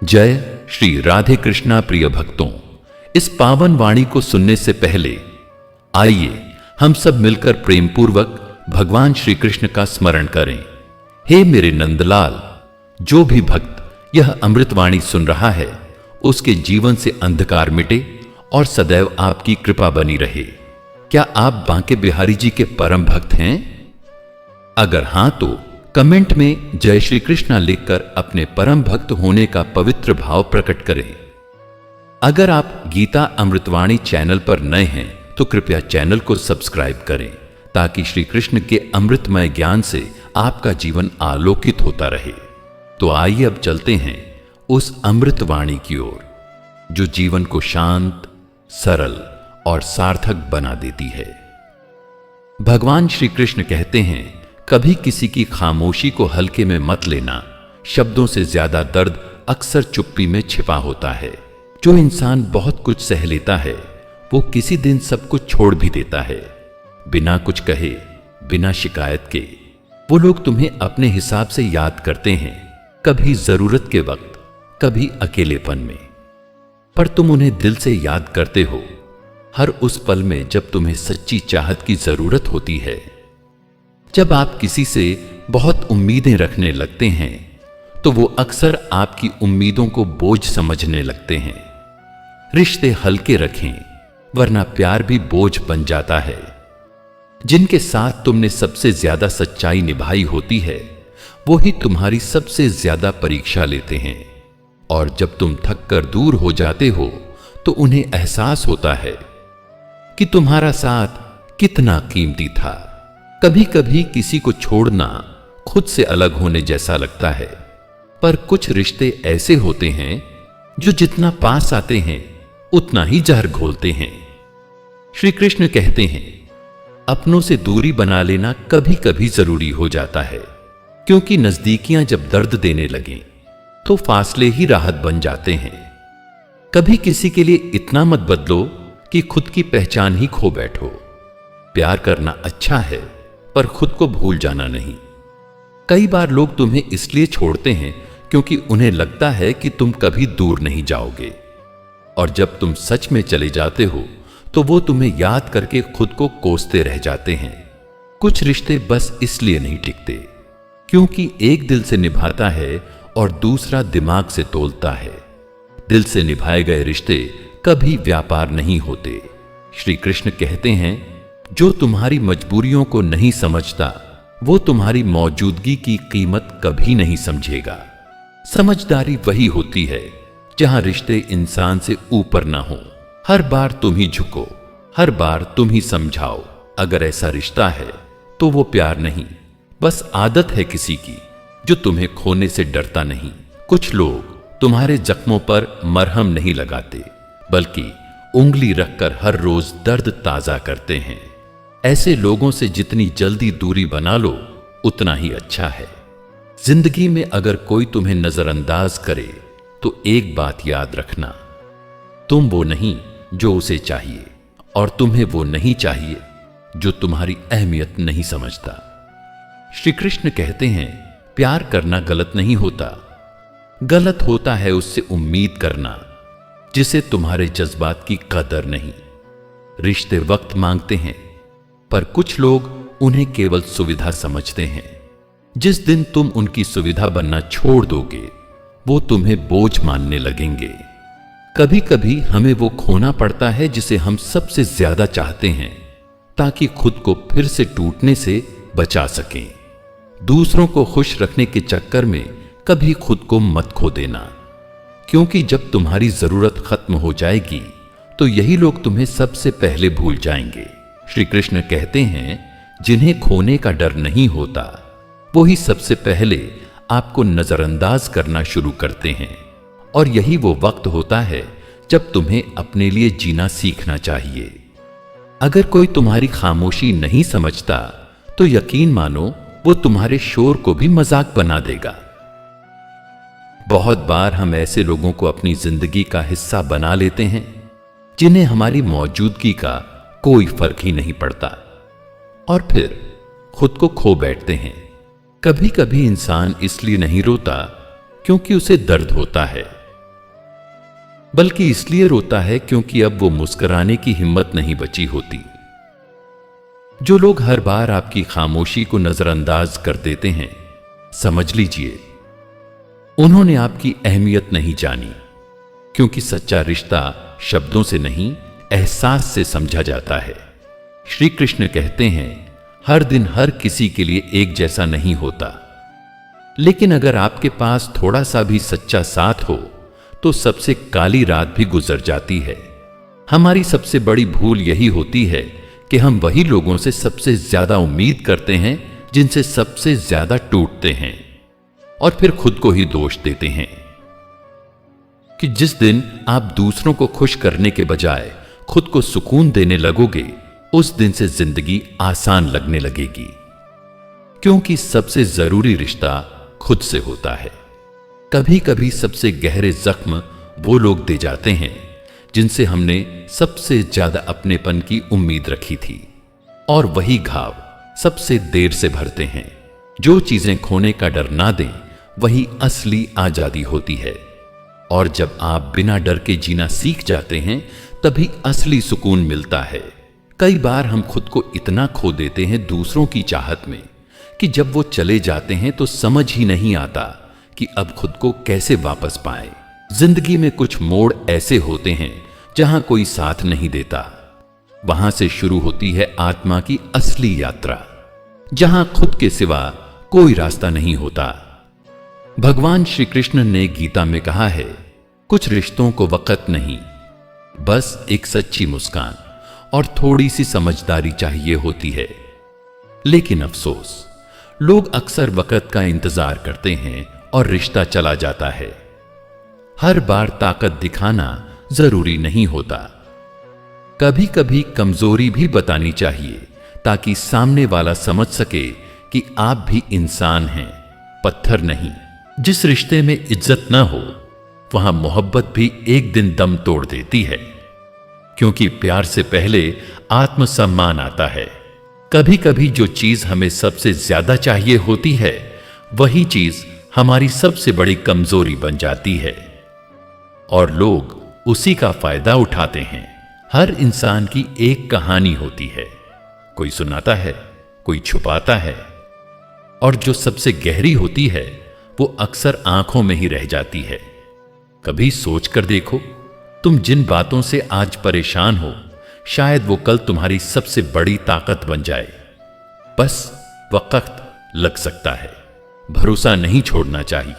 जय श्री राधे कृष्णा। प्रिय भक्तों, इस पावन वाणी को सुनने से पहले आइए हम सब मिलकर प्रेम पूर्वक भगवान श्री कृष्ण का स्मरण करें। हे मेरे नंदलाल, जो भी भक्त यह अमृतवाणी सुन रहा है उसके जीवन से अंधकार मिटे और सदैव आपकी कृपा बनी रहे। क्या आप बांके बिहारी जी के परम भक्त हैं? अगर हां तो कमेंट में जय श्री कृष्णा लिखकर अपने परम भक्त होने का पवित्र भाव प्रकट करें। अगर आप गीता अमृतवाणी चैनल पर नए हैं तो कृपया चैनल को सब्सक्राइब करें ताकि श्री कृष्ण के अमृतमय ज्ञान से आपका जीवन आलोकित होता रहे। तो आइए अब चलते हैं उस अमृतवाणी की ओर जो जीवन को शांत, सरल और सार्थक बना देती है। भगवान श्री कृष्ण कहते हैं, कभी किसी की खामोशी को हल्के में मत लेना। शब्दों से ज्यादा दर्द अक्सर चुप्पी में छिपा होता है। जो इंसान बहुत कुछ सह लेता है वो किसी दिन सब कुछ छोड़ भी देता है, बिना कुछ कहे, बिना शिकायत के। वो लोग तुम्हें अपने हिसाब से याद करते हैं, कभी जरूरत के वक्त, कभी अकेलेपन में। पर तुम उन्हें दिल से याद करते हो, हर उस पल में जब तुम्हें सच्ची चाहत की जरूरत होती है। जब आप किसी से बहुत उम्मीदें रखने लगते हैं तो वो अक्सर आपकी उम्मीदों को बोझ समझने लगते हैं। रिश्ते हल्के रखें वरना प्यार भी बोझ बन जाता है। जिनके साथ तुमने सबसे ज्यादा सच्चाई निभाई होती है वो ही तुम्हारी सबसे ज्यादा परीक्षा लेते हैं। और जब तुम थक कर दूर हो जाते हो तो उन्हें एहसास होता है कि तुम्हारा साथ कितना कीमती था। कभी कभी किसी को छोड़ना खुद से अलग होने जैसा लगता है, पर कुछ रिश्ते ऐसे होते हैं जो जितना पास आते हैं उतना ही जहर घोलते हैं। श्री कृष्ण कहते हैं, अपनों से दूरी बना लेना कभी कभी जरूरी हो जाता है, क्योंकि नजदीकियां जब दर्द देने लगें तो फासले ही राहत बन जाते हैं। कभी किसी के लिए इतना मत बदलो कि खुद की पहचान ही खो बैठो। प्यार करना अच्छा है पर खुद को भूल जाना नहीं। कई बार लोग तुम्हें इसलिए छोड़ते हैं क्योंकि उन्हें लगता है कि तुम कभी दूर नहीं जाओगे, और जब तुम सच में चले जाते हो तो वो तुम्हें याद करके खुद को कोसते रह जाते हैं। कुछ रिश्ते बस इसलिए नहीं टिकते क्योंकि एक दिल से निभाता है और दूसरा दिमाग से तोलता है। दिल से निभाए गए रिश्ते कभी व्यापार नहीं होते। श्री कृष्ण कहते हैं, जो तुम्हारी मजबूरियों को नहीं समझता वो तुम्हारी मौजूदगी की कीमत कभी नहीं समझेगा। समझदारी वही होती है जहां रिश्ते इंसान से ऊपर ना हो। हर बार तुम ही झुको, हर बार तुम ही समझाओ। अगर ऐसा रिश्ता है तो वो प्यार नहीं, बस आदत है किसी की जो तुम्हें खोने से डरता नहीं। कुछ लोग तुम्हारे जख्मों पर मरहम नहीं लगाते बल्कि उंगली रखकर हर रोज दर्द ताजा करते हैं। ऐसे लोगों से जितनी जल्दी दूरी बना लो उतना ही अच्छा है। जिंदगी में अगर कोई तुम्हें नजरअंदाज करे तो एक बात याद रखना, तुम वो नहीं जो उसे चाहिए और तुम्हें वो नहीं चाहिए जो तुम्हारी अहमियत नहीं समझता। श्री कृष्ण कहते हैं, प्यार करना गलत नहीं होता, गलत होता है उससे उम्मीद करना जिसे तुम्हारे जज्बात की कदर नहीं। रिश्ते वक्त मांगते हैं पर कुछ लोग उन्हें केवल सुविधा समझते हैं। जिस दिन तुम उनकी सुविधा बनना छोड़ दोगे वो तुम्हें बोझ मानने लगेंगे। कभी कभी हमें वो खोना पड़ता है जिसे हम सबसे ज्यादा चाहते हैं ताकि खुद को फिर से टूटने से बचा सकें। दूसरों को खुश रखने के चक्कर में कभी खुद को मत खो देना, क्योंकि जब तुम्हारी जरूरत खत्म हो जाएगी तो यही लोग तुम्हें सबसे पहले भूल जाएंगे। श्री कृष्ण कहते हैं, जिन्हें खोने का डर नहीं होता वो ही सबसे पहले आपको नजरअंदाज करना शुरू करते हैं। और यही वो वक्त होता है जब तुम्हें अपने लिए जीना सीखना चाहिए। अगर कोई तुम्हारी खामोशी नहीं समझता तो यकीन मानो वो तुम्हारे शोर को भी मजाक बना देगा। बहुत बार हम ऐसे लोगों को अपनी जिंदगी का हिस्सा बना लेते हैं जिन्हें हमारी मौजूदगी का कोई फर्क ही नहीं पड़ता और फिर खुद को खो बैठते हैं। कभी कभी इंसान इसलिए नहीं रोता क्योंकि उसे दर्द होता है, बल्कि इसलिए रोता है क्योंकि अब वो मुस्कुराने की हिम्मत नहीं बची होती। जो लोग हर बार आपकी खामोशी को नजरअंदाज कर देते हैं, समझ लीजिए उन्होंने आपकी अहमियत नहीं जानी, क्योंकि सच्चा रिश्ता शब्दों से नहीं, एहसास से समझा जाता है। श्री कृष्ण कहते हैं, हर दिन हर किसी के लिए एक जैसा नहीं होता, लेकिन अगर आपके पास थोड़ा सा भी सच्चा साथ हो तो सबसे काली रात भी गुजर जाती है। हमारी सबसे बड़ी भूल यही होती है कि हम वही लोगों से सबसे ज्यादा उम्मीद करते हैं जिनसे सबसे ज्यादा टूटते हैं, और फिर खुद को ही दोष देते हैं कि जिस दिन आप दूसरों को खुश करने के बजाय खुद को सुकून देने लगोगे, उस दिन से जिंदगी आसान लगने लगेगी, क्योंकि सबसे जरूरी रिश्ता खुद से होता है। कभी कभी सबसे गहरे जख्म वो लोग दे जाते हैं जिनसे हमने सबसे ज्यादा अपनेपन की उम्मीद रखी थी, और वही घाव सबसे देर से भरते हैं। जो चीजें खोने का डर ना दें, वही असली आजादी होती है, और जब आप बिना डर के जीना सीख जाते हैं, तभी असली सुकून मिलता है। कई बार हम खुद को इतना खो देते हैं दूसरों की चाहत में कि जब वो चले जाते हैं तो समझ ही नहीं आता कि अब खुद को कैसे वापस पाएं। जिंदगी में कुछ मोड़ ऐसे होते हैं जहां कोई साथ नहीं देता। वहां से शुरू होती है आत्मा की असली यात्रा, जहां खुद के सिवा कोई रास्ता नहीं होता। भगवान श्री कृष्ण ने गीता में कहा है, कुछ रिश्तों को वक्त नहीं, बस एक सच्ची मुस्कान और थोड़ी सी समझदारी चाहिए होती है। लेकिन अफसोस, लोग अक्सर वक्त का इंतजार करते हैं और रिश्ता चला जाता है। हर बार ताकत दिखाना जरूरी नहीं होता, कभी कभी कमजोरी भी बतानी चाहिए, ताकि सामने वाला समझ सके कि आप भी इंसान हैं, पत्थर नहीं। जिस रिश्ते में इज्जत ना हो, वहां मोहब्बत भी एक दिन दम तोड़ देती है, क्योंकि प्यार से पहले आत्मसम्मान आता है। कभी कभी जो चीज हमें सबसे ज्यादा चाहिए होती है, वही चीज हमारी सबसे बड़ी कमजोरी बन जाती है, और लोग उसी का फायदा उठाते हैं। हर इंसान की एक कहानी होती है, कोई सुनाता है, कोई छुपाता है, और जो सबसे गहरी होती है वो अक्सर आंखों में ही रह जाती है। कभी सोच कर देखो, तुम जिन बातों से आज परेशान हो, शायद वो कल तुम्हारी सबसे बड़ी ताकत बन जाए। बस वक्त लग सकता है, भरोसा नहीं छोड़ना चाहिए।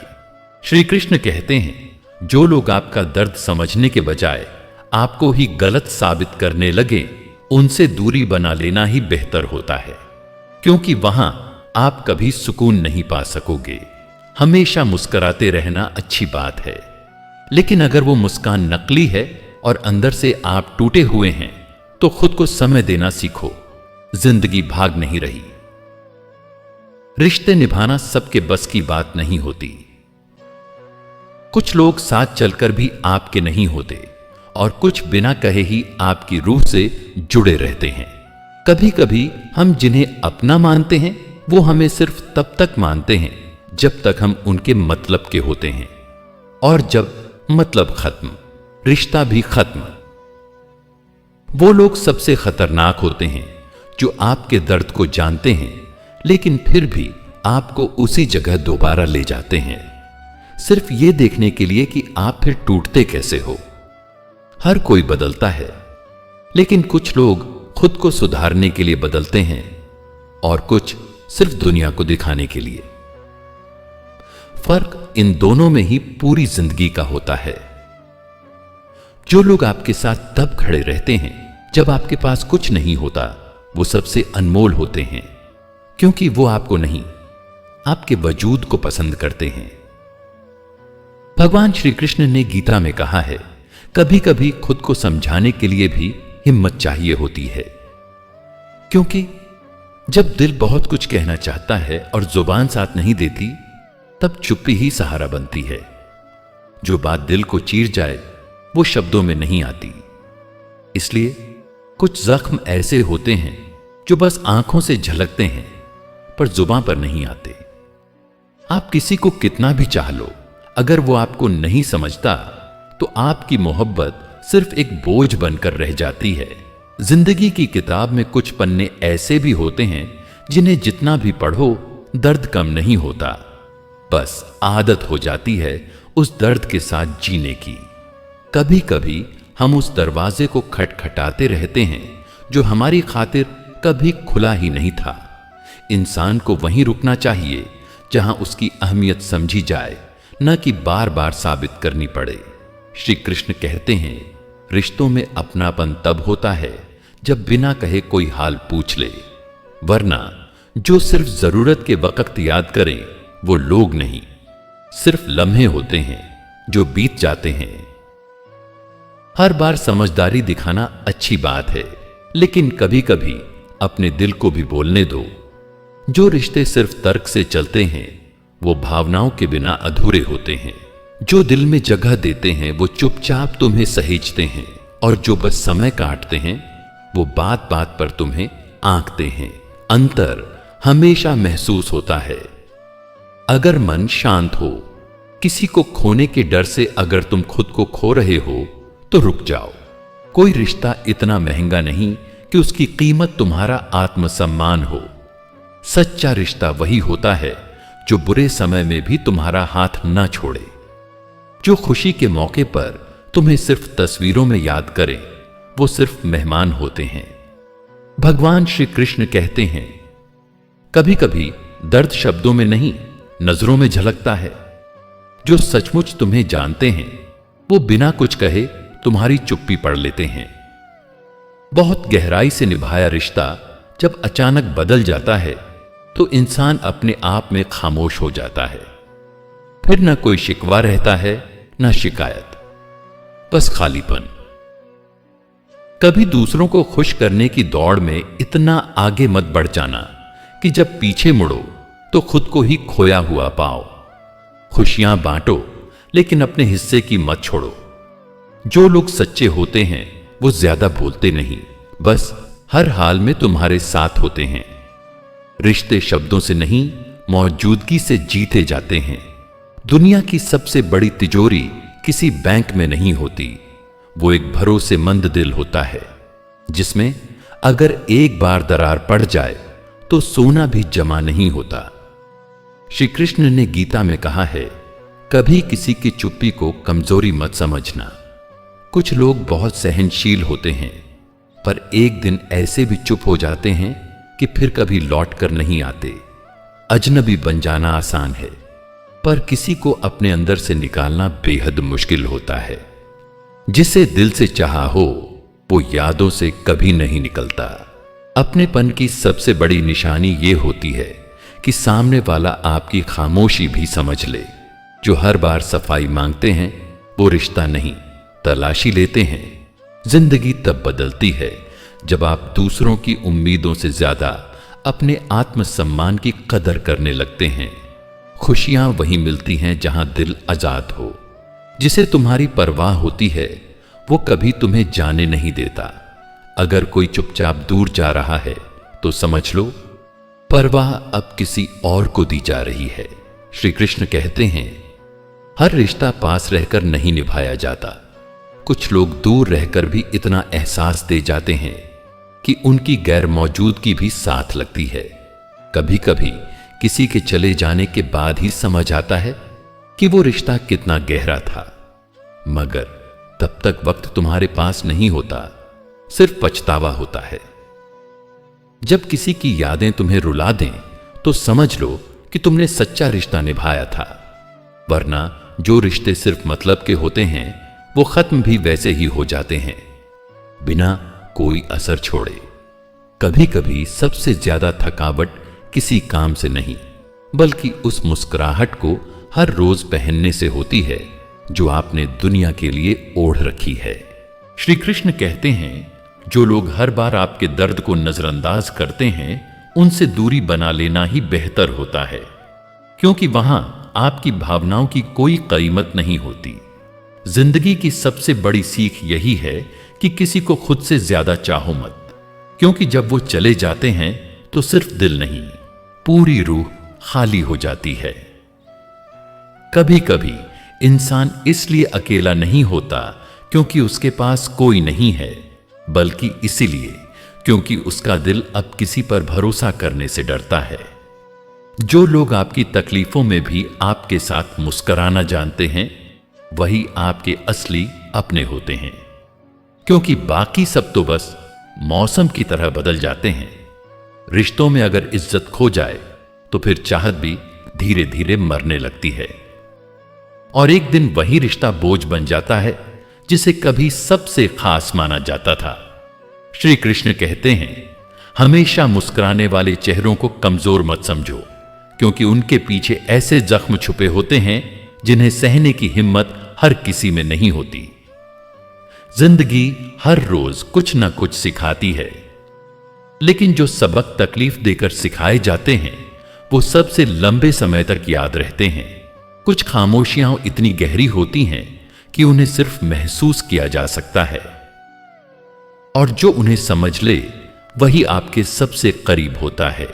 श्री कृष्ण कहते हैं, जो लोग आपका दर्द समझने के बजाय आपको ही गलत साबित करने लगे, उनसे दूरी बना लेना ही बेहतर होता है, क्योंकि वहां आप कभी सुकून नहीं पा सकोगे। हमेशा मुस्कुराते रहना अच्छी बात है, लेकिन अगर वो मुस्कान नकली है और अंदर से आप टूटे हुए हैं, तो खुद को समय देना सीखो। जिंदगी भाग नहीं रही। रिश्ते निभाना सबके बस की बात नहीं होती। कुछ लोग साथ चलकर भी आपके नहीं होते, और कुछ बिना कहे ही आपकी रूह से जुड़े रहते हैं। कभी कभी हम जिन्हें अपना मानते हैं, वो हमें सिर्फ तब तक मानते हैं जब तक हम उनके मतलब के होते हैं, और जब मतलब खत्म, रिश्ता भी खत्म। वो लोग सबसे खतरनाक होते हैं जो आपके दर्द को जानते हैं, लेकिन फिर भी आपको उसी जगह दोबारा ले जाते हैं, सिर्फ ये देखने के लिए कि आप फिर टूटते कैसे हो। हर कोई बदलता है, लेकिन कुछ लोग खुद को सुधारने के लिए बदलते हैं, और कुछ सिर्फ दुनिया को दिखाने के लिए। फर्क इन दोनों में ही पूरी जिंदगी का होता है। जो लोग आपके साथ तब खड़े रहते हैं जब आपके पास कुछ नहीं होता, वो सबसे अनमोल होते हैं, क्योंकि वो आपको नहीं, आपके वजूद को पसंद करते हैं। भगवान श्री कृष्ण ने गीता में कहा है, कभी कभी खुद को समझाने के लिए भी हिम्मत चाहिए होती है, क्योंकि जब दिल बहुत कुछ कहना चाहता है और जुबान साथ नहीं देती, तब चुप्पी ही सहारा बनती है। जो बात दिल को चीर जाए, वो शब्दों में नहीं आती। इसलिए कुछ जख्म ऐसे होते हैं जो बस आंखों से झलकते हैं, पर जुबान पर नहीं आते। आप किसी को कितना भी चाह लो, अगर वो आपको नहीं समझता, तो आपकी मोहब्बत सिर्फ एक बोझ बनकर रह जाती है। जिंदगी की किताब में कुछ पन्ने ऐसे भी होते हैं जिन्हें जितना भी पढ़ो दर्द कम नहीं होता, बस आदत हो जाती है उस दर्द के साथ जीने की। कभी कभी हम उस दरवाजे को खटखटाते रहते हैं जो हमारी खातिर कभी खुला ही नहीं था। इंसान को वहीं रुकना चाहिए जहां उसकी अहमियत समझी जाए, न कि बार बार साबित करनी पड़े। श्री कृष्ण कहते हैं, रिश्तों में अपनापन तब होता है जब बिना कहे कोई हाल पूछ ले, वरना जो सिर्फ जरूरत के वक्त याद करें वो लोग नहीं, सिर्फ लम्हे होते हैं जो बीत जाते हैं। हर बार समझदारी दिखाना अच्छी बात है, लेकिन कभी कभी अपने दिल को भी बोलने दो। जो रिश्ते सिर्फ तर्क से चलते हैं वो भावनाओं के बिना अधूरे होते हैं। जो दिल में जगह देते हैं वो चुपचाप तुम्हें सहेजते हैं, और जो बस समय काटते हैं वो बात बात पर तुम्हें आंकते हैं। अंतर हमेशा महसूस होता है। अगर मन शांत हो, किसी को खोने के डर से अगर तुम खुद को खो रहे हो तो रुक जाओ। कोई रिश्ता इतना महंगा नहीं कि उसकी कीमत तुम्हारा आत्मसम्मान हो। सच्चा रिश्ता वही होता है जो बुरे समय में भी तुम्हारा हाथ न छोड़े, जो खुशी के मौके पर तुम्हें सिर्फ तस्वीरों में याद करे। वो सिर्फ मेहमान होते हैं। भगवान श्री कृष्ण कहते हैं, कभी कभी दर्द शब्दों में नहीं नजरों में झलकता है। जो सचमुच तुम्हें जानते हैं वो बिना कुछ कहे तुम्हारी चुप्पी पढ़ लेते हैं। बहुत गहराई से निभाया रिश्ता जब अचानक बदल जाता है तो इंसान अपने आप में खामोश हो जाता है। फिर न कोई शिकवा रहता है न शिकायत, बस खालीपन। कभी दूसरों को खुश करने की दौड़ में इतना आगे मत बढ़ जाना कि जब पीछे मुड़ो तो खुद को ही खोया हुआ पाओ। खुशियां बांटो, लेकिन अपने हिस्से की मत छोड़ो। जो लोग सच्चे होते हैं वो ज्यादा बोलते नहीं, बस हर हाल में तुम्हारे साथ होते हैं। रिश्ते शब्दों से नहीं, मौजूदगी से जीते जाते हैं। दुनिया की सबसे बड़ी तिजोरी किसी बैंक में नहीं होती, वो एक भरोसेमंद दिल होता है, जिसमें अगर एक बार दरार पड़ जाए तो सोना भी जमा नहीं होता। श्री कृष्ण ने गीता में कहा है, कभी किसी की चुप्पी को कमजोरी मत समझना। कुछ लोग बहुत सहनशील होते हैं, पर एक दिन ऐसे भी चुप हो जाते हैं कि फिर कभी लौट कर नहीं आते। अजनबी बन जाना आसान है, पर किसी को अपने अंदर से निकालना बेहद मुश्किल होता है। जिसे दिल से चाहा हो वो यादों से कभी नहीं निकलता। अपनेपन की सबसे बड़ी निशानी ये होती है कि सामने वाला आपकी खामोशी भी समझ ले। जो हर बार सफाई मांगते हैं वो रिश्ता नहीं, तलाशी लेते हैं। जिंदगी तब बदलती है जब आप दूसरों की उम्मीदों से ज्यादा अपने आत्मसम्मान की कदर करने लगते हैं। खुशियां वहीं मिलती हैं जहां दिल आजाद हो। जिसे तुम्हारी परवाह होती है वो कभी तुम्हें जाने नहीं देता। अगर कोई चुपचाप दूर जा रहा है तो समझ लो परवाह अब किसी और को दी जा रही है। श्री कृष्ण कहते हैं, हर रिश्ता पास रहकर नहीं निभाया जाता। कुछ लोग दूर रहकर भी इतना एहसास दे जाते हैं कि उनकी गैर मौजूदगी भी साथ लगती है। कभी कभी किसी के चले जाने के बाद ही समझ आता है कि वो रिश्ता कितना गहरा था, मगर तब तक वक्त तुम्हारे पास नहीं होता, सिर्फ पछतावा होता है। जब किसी की यादें तुम्हें रुला दें तो समझ लो कि तुमने सच्चा रिश्ता निभाया था, वरना जो रिश्ते सिर्फ मतलब के होते हैं वो खत्म भी वैसे ही हो जाते हैं, बिना कोई असर छोड़े। कभी कभी सबसे ज्यादा थकावट किसी काम से नहीं, बल्कि उस मुस्कुराहट को हर रोज पहनने से होती है जो आपने दुनिया के लिए ओढ़ रखी है। श्री कृष्ण कहते हैं, जो लोग हर बार आपके दर्द को नजरअंदाज करते हैं उनसे दूरी बना लेना ही बेहतर होता है, क्योंकि वहां आपकी भावनाओं की कोई कीमत नहीं होती। जिंदगी की सबसे बड़ी सीख यही है कि किसी को खुद से ज्यादा चाहो मत, क्योंकि जब वो चले जाते हैं तो सिर्फ दिल नहीं, पूरी रूह खाली हो जाती है। कभी कभी इंसान इसलिए अकेला नहीं होता क्योंकि उसके पास कोई नहीं है, बल्कि इसीलिए क्योंकि उसका दिल अब किसी पर भरोसा करने से डरता है। जो लोग आपकी तकलीफों में भी आपके साथ मुस्कुराना जानते हैं, वही आपके असली अपने होते हैं, क्योंकि बाकी सब तो बस मौसम की तरह बदल जाते हैं। रिश्तों में अगर इज्जत खो जाए तो फिर चाहत भी धीरे धीरे मरने लगती है, और एक दिन वही रिश्ता बोझ बन जाता है जिसे कभी सबसे खास माना जाता था। श्री कृष्ण कहते हैं, हमेशा मुस्कुराने वाले चेहरों को कमजोर मत समझो, क्योंकि उनके पीछे ऐसे जख्म छुपे होते हैं जिन्हें सहने की हिम्मत हर किसी में नहीं होती। जिंदगी हर रोज कुछ ना कुछ सिखाती है, लेकिन जो सबक तकलीफ देकर सिखाए जाते हैं वो सबसे लंबे समय तक याद रहते हैं। कुछ खामोशियां इतनी गहरी होती हैं कि उन्हें सिर्फ महसूस किया जा सकता है, और जो उन्हें समझ ले वही आपके सबसे करीब होता है।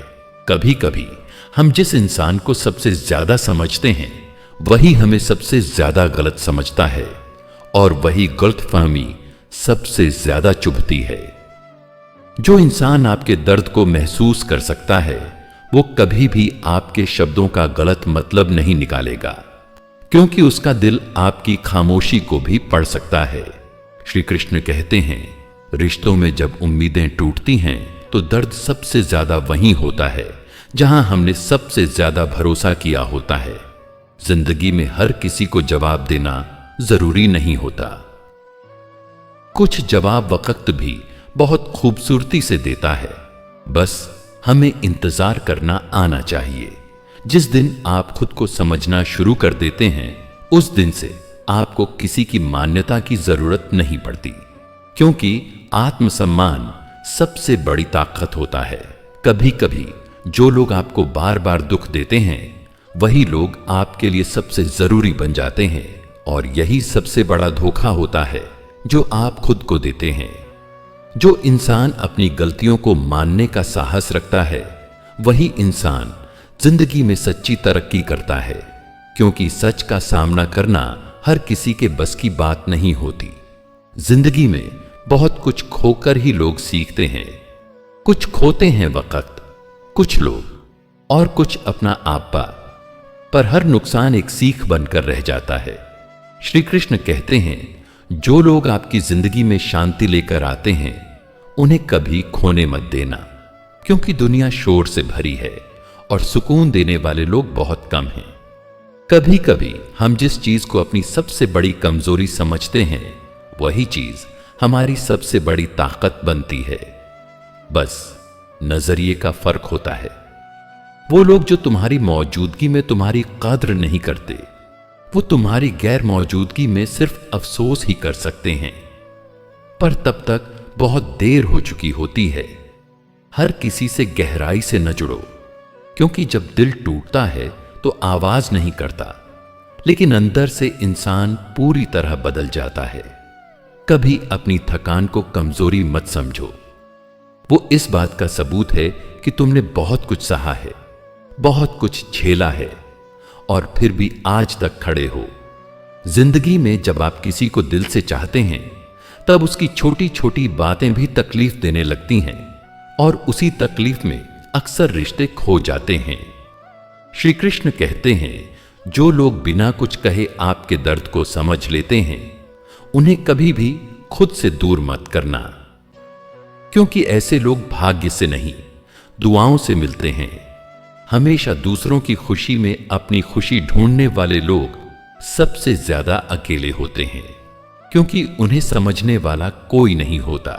कभी कभी हम जिस इंसान को सबसे ज्यादा समझते हैं वही हमें सबसे ज्यादा गलत समझता है, और वही गलतफहमी सबसे ज्यादा चुभती है। जो इंसान आपके दर्द को महसूस कर सकता है वो कभी भी आपके शब्दों का गलत मतलब नहीं निकालेगा, क्योंकि उसका दिल आपकी खामोशी को भी पढ़ सकता है। श्री कृष्ण कहते हैं, रिश्तों में जब उम्मीदें टूटती हैं तो दर्द सबसे ज्यादा वहीं होता है जहां हमने सबसे ज्यादा भरोसा किया होता है। जिंदगी में हर किसी को जवाब देना जरूरी नहीं होता। कुछ जवाब वक्त भी बहुत खूबसूरती से देता है, बस हमें इंतजार करना आना चाहिए। जिस दिन आप खुद को समझना शुरू कर देते हैं उस दिन से आपको किसी की मान्यता की जरूरत नहीं पड़ती, क्योंकि आत्मसम्मान सबसे बड़ी ताकत होता है। कभी कभी जो लोग आपको बार बार दुख देते हैं वही लोग आपके लिए सबसे जरूरी बन जाते हैं, और यही सबसे बड़ा धोखा होता है जो आप खुद को देते हैं। जो इंसान अपनी गलतियों को मानने का साहस रखता है वही इंसान जिंदगी में सच्ची तरक्की करता है, क्योंकि सच का सामना करना हर किसी के बस की बात नहीं होती। जिंदगी में बहुत कुछ खोकर ही लोग सीखते हैं। कुछ खोते हैं वक्त, कुछ लोग, और कुछ अपना आपा, पर हर नुकसान एक सीख बनकर रह जाता है। श्री कृष्ण कहते हैं, जो लोग आपकी जिंदगी में शांति लेकर आते हैं उन्हें कभी खोने मत देना, क्योंकि दुनिया शोर से भरी है और सुकून देने वाले लोग बहुत कम हैं। कभी कभी हम जिस चीज को अपनी सबसे बड़ी कमजोरी समझते हैं वही चीज हमारी सबसे बड़ी ताकत बनती है। बस नजरिए का फर्क होता है। वो लोग जो तुम्हारी मौजूदगी में तुम्हारी कद्र नहीं करते, वो तुम्हारी गैर मौजूदगी में सिर्फ अफसोस ही कर सकते हैं, पर तब तक बहुत देर हो चुकी होती है। हर किसी से गहराई से न जुड़ो, क्योंकि जब दिल टूटता है तो आवाज नहीं करता, लेकिन अंदर से इंसान पूरी तरह बदल जाता है। कभी अपनी थकान को कमजोरी मत समझो, वो इस बात का सबूत है कि तुमने बहुत कुछ सहा है, बहुत कुछ झेला है, और फिर भी आज तक खड़े हो। जिंदगी में जब आप किसी को दिल से चाहते हैं तब उसकी छोटी छोटी बातें भी तकलीफ देने लगती हैं, और उसी तकलीफ में अक्सर रिश्ते खो जाते हैं। श्री कृष्ण कहते हैं, जो लोग बिना कुछ कहे आपके दर्द को समझ लेते हैं उन्हें कभी भी खुद से दूर मत करना, क्योंकि ऐसे लोग भाग्य से नहीं दुआओं से मिलते हैं। हमेशा दूसरों की खुशी में अपनी खुशी ढूंढने वाले लोग सबसे ज्यादा अकेले होते हैं, क्योंकि उन्हें समझने वाला कोई नहीं होता,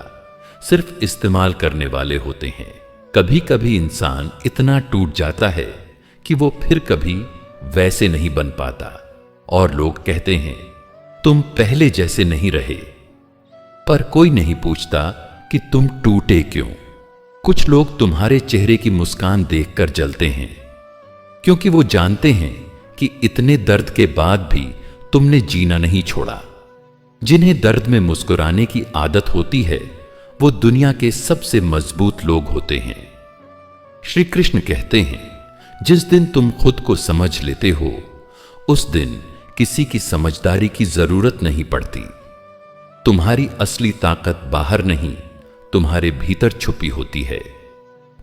सिर्फ इस्तेमाल करने वाले होते हैं। कभी कभी इंसान इतना टूट जाता है कि वो फिर कभी वैसे नहीं बन पाता, और लोग कहते हैं तुम पहले जैसे नहीं रहे, पर कोई नहीं पूछता कि तुम टूटे क्यों। कुछ लोग तुम्हारे चेहरे की मुस्कान देखकर जलते हैं, क्योंकि वो जानते हैं कि इतने दर्द के बाद भी तुमने जीना नहीं छोड़ा। जिन्हें दर्द में मुस्कुराने की आदत होती है वो दुनिया के सबसे मजबूत लोग होते हैं। श्री कृष्ण कहते हैं, जिस दिन तुम खुद को समझ लेते हो उस दिन किसी की समझदारी की जरूरत नहीं पड़ती। तुम्हारी असली ताकत बाहर नहीं, तुम्हारे भीतर छुपी होती है।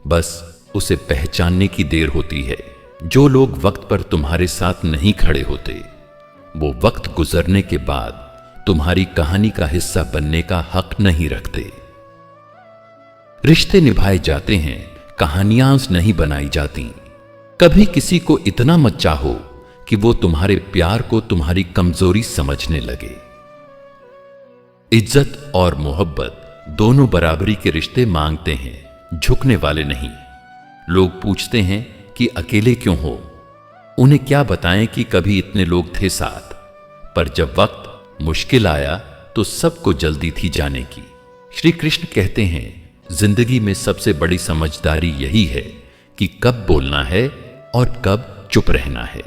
बस उसे पहचानने की देर होती है। जो लोग वक्त पर तुम्हारे साथ नहीं खड़े होते, वो वक्त गुजरने के बाद तुम्हारी कहानी का हिस्सा बनने का हक नहीं रखते। रिश्ते निभाए जाते हैं, कहानियां नहीं बनाई जाती। कभी किसी को इतना मत चाहो कि वो तुम्हारे प्यार को तुम्हारी कमजोरी समझने लगे। इज्जत और मोहब्बत दोनों बराबरी के रिश्ते मांगते हैं, झुकने वाले नहीं। लोग पूछते हैं कि अकेले क्यों हो? उन्हें क्या बताएं कि कभी इतने लोग थे साथ, पर जब वक्त मुश्किल आया तो सबको जल्दी थी जाने की। श्री कृष्ण कहते हैं, जिंदगी में सबसे बड़ी समझदारी यही है कि कब बोलना है और कब चुप रहना है।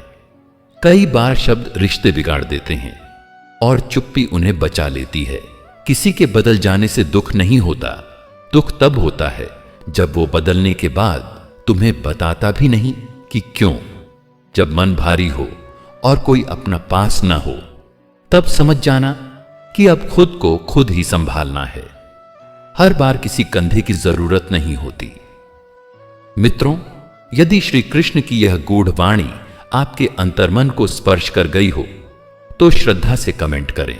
कई बार शब्द रिश्ते बिगाड़ देते हैं और चुप्पी उन्हें बचा लेती है। किसी के बदल जाने से दुख नहीं होता, दुख तब होता है जब वो बदलने के बाद तुम्हें बताता भी नहीं कि क्यों। जब मन भारी हो और कोई अपना पास ना हो, तब समझ जाना कि अब खुद को खुद ही संभालना है। हर बार किसी कंधे की जरूरत नहीं होती। मित्रों, यदि श्री कृष्ण की यह गूढ़ वाणी आपके अंतर्मन को स्पर्श कर गई हो तो श्रद्धा से कमेंट करें।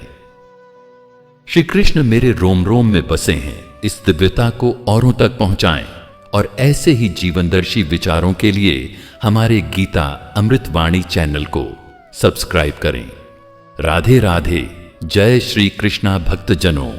श्री कृष्ण मेरे रोम रोम में बसे हैं, इस दिव्यता को औरों तक पहुंचाएं और ऐसे ही जीवनदर्शी विचारों के लिए हमारे गीता अमृतवाणी चैनल को सब्सक्राइब करें। राधे राधे। जय श्री कृष्णा भक्तजनों।